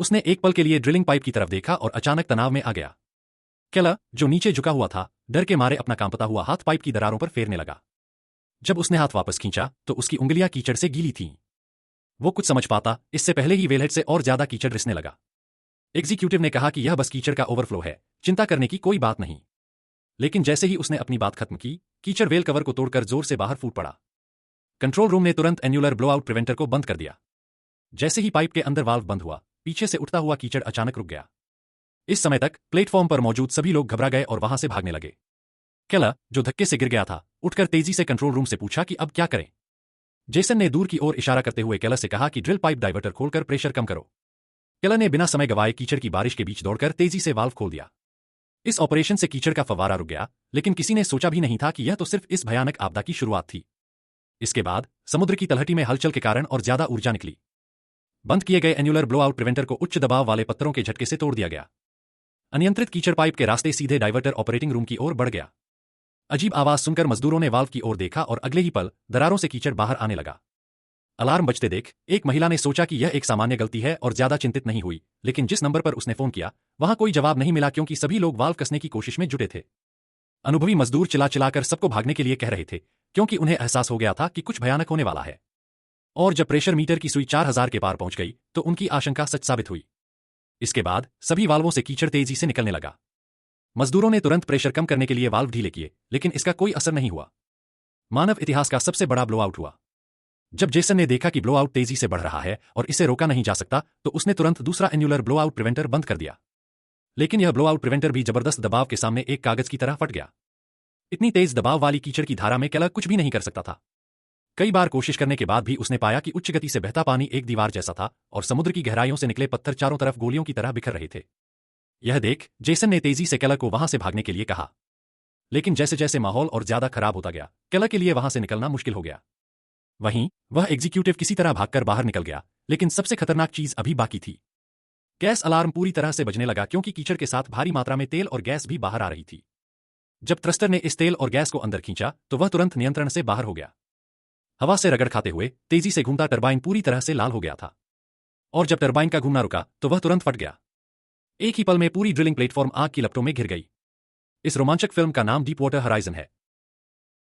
उसने एक पल के लिए ड्रिलिंग पाइप की तरफ देखा और अचानक तनाव में आ गया। केला, जो नीचे झुका हुआ था, डर के मारे अपना कांपता हुआ हाथ पाइप की दरारों पर फेरने लगा। जब उसने हाथ वापस खींचा तो उसकी उंगलियां कीचड़ से गीली थीं। वो कुछ समझ पाता इससे पहले ही वेलहेड से और ज्यादा कीचड़ रिसने लगा। एग्जीक्यूटिव ने कहा कि यह बस कीचड़ का ओवरफ्लो है, चिंता करने की कोई बात नहीं। लेकिन जैसे ही उसने अपनी बात खत्म की, कीचड़ वेल कवर को तोड़कर जोर से बाहर फूट पड़ा। कंट्रोल रूम ने तुरंत एन्यूलर ब्लोआउट प्रिवेंटर को बंद कर दिया। जैसे ही पाइप के अंदर वाल्व बंद हुआ, पीछे से उठता हुआ कीचड़ अचानक रुक गया। इस समय तक प्लेटफॉर्म पर मौजूद सभी लोग घबरा गए और वहां से भागने लगे। केला, जो धक्के से गिर गया था, उठकर तेजी से कंट्रोल रूम से पूछा कि अब क्या करें। जेसन ने दूर की ओर इशारा करते हुए केला से कहा कि ड्रिल पाइप डाइवर्टर खोलकर प्रेशर कम करो। केला ने बिना समय गवाए कीचड़ की बारिश के बीच दौड़कर तेजी से वाल्व खोल दिया। इस ऑपरेशन से कीचड़ का फव्वारा रुक गया, लेकिन किसी ने सोचा भी नहीं था कि यह तो सिर्फ इस भयानक आपदा की शुरुआत थी। इसके बाद समुद्र की तलहटी में हलचल के कारण और ज्यादा ऊर्जा निकली। बंद किए गए एन्यूलर ब्लोआउट प्रिवेंटर को उच्च दबाव वाले पत्थरों के झटके से तोड़ दिया गया। अनियंत्रित कीचड़ पाइप के रास्ते सीधे डाइवर्टर ऑपरेटिंग रूम की ओर बढ़ गया। अजीब आवाज सुनकर मजदूरों ने वाल्व की ओर देखा और अगले ही पल दरारों से कीचड़ बाहर आने लगा। अलार्म बजते देख एक महिला ने सोचा कि यह एक सामान्य गलती है और ज्यादा चिंतित नहीं हुई, लेकिन जिस नंबर पर उसने फोन किया वहां कोई जवाब नहीं मिला क्योंकि सभी लोग वाल्व कसने की कोशिश में जुटे थे। अनुभवी मजदूर चिल्ला चिल्लाकर सबको भागने के लिए कह रहे थे, क्योंकि उन्हें एहसास हो गया था कि कुछ भयानक होने वाला है। और जब प्रेशर मीटर की सुई 4000 के पार पहुंच गई तो उनकी आशंका सच साबित हुई। इसके बाद सभी वाल्वों से कीचड़ तेजी से निकलने लगा। मजदूरों ने तुरंत प्रेशर कम करने के लिए वाल्व ढीले किए, लेकिन इसका कोई असर नहीं हुआ। मानव इतिहास का सबसे बड़ा ब्लोआउट हुआ। जब जेसन ने देखा कि ब्लोआउट तेजी से बढ़ रहा है और इसे रोका नहीं जा सकता, तो उसने तुरंत दूसरा एन्यूलर ब्लोआउट प्रिवेंटर बंद कर दिया। लेकिन यह ब्लोआउट प्रिवेंटर भी जबरदस्त दबाव के सामने एक कागज की तरह फट गया। इतनी तेज दबाव वाली कीचड़ की धारा में केला कुछ भी नहीं कर सकता था। कई बार कोशिश करने के बाद भी उसने पाया कि उच्च गति से बहता पानी एक दीवार जैसा था और समुद्र की गहराइयों से निकले पत्थर चारों तरफ गोलियों की तरह बिखर रहे थे। यह देख जेसन ने तेजी से केला को वहां से भागने के लिए कहा। लेकिन जैसे जैसे माहौल और ज्यादा खराब होता गया, केला के लिए वहां से निकलना मुश्किल हो गया। वहीं वह एग्जीक्यूटिव किसी तरह भागकर बाहर निकल गया, लेकिन सबसे खतरनाक चीज अभी बाकी थी। गैस अलार्म पूरी तरह से बजने लगा क्योंकि कीचड़ के साथ भारी मात्रा में तेल और गैस भी बाहर आ रही थी। जब थ्रस्टर ने इस तेल और गैस को अंदर खींचा तो वह तुरंत नियंत्रण से बाहर हो गया। हवा से रगड़ खाते हुए तेजी से घूमता टरबाइन पूरी तरह से लाल हो गया था। और जब टरबाइन का घूमना रुका तो वह तुरंत फट गया। एक ही पल में पूरी ड्रिलिंग प्लेटफॉर्म आग की लपटों में घिर गई। इस रोमांचक फिल्म का नाम डीप वाटर हॉराइजन है।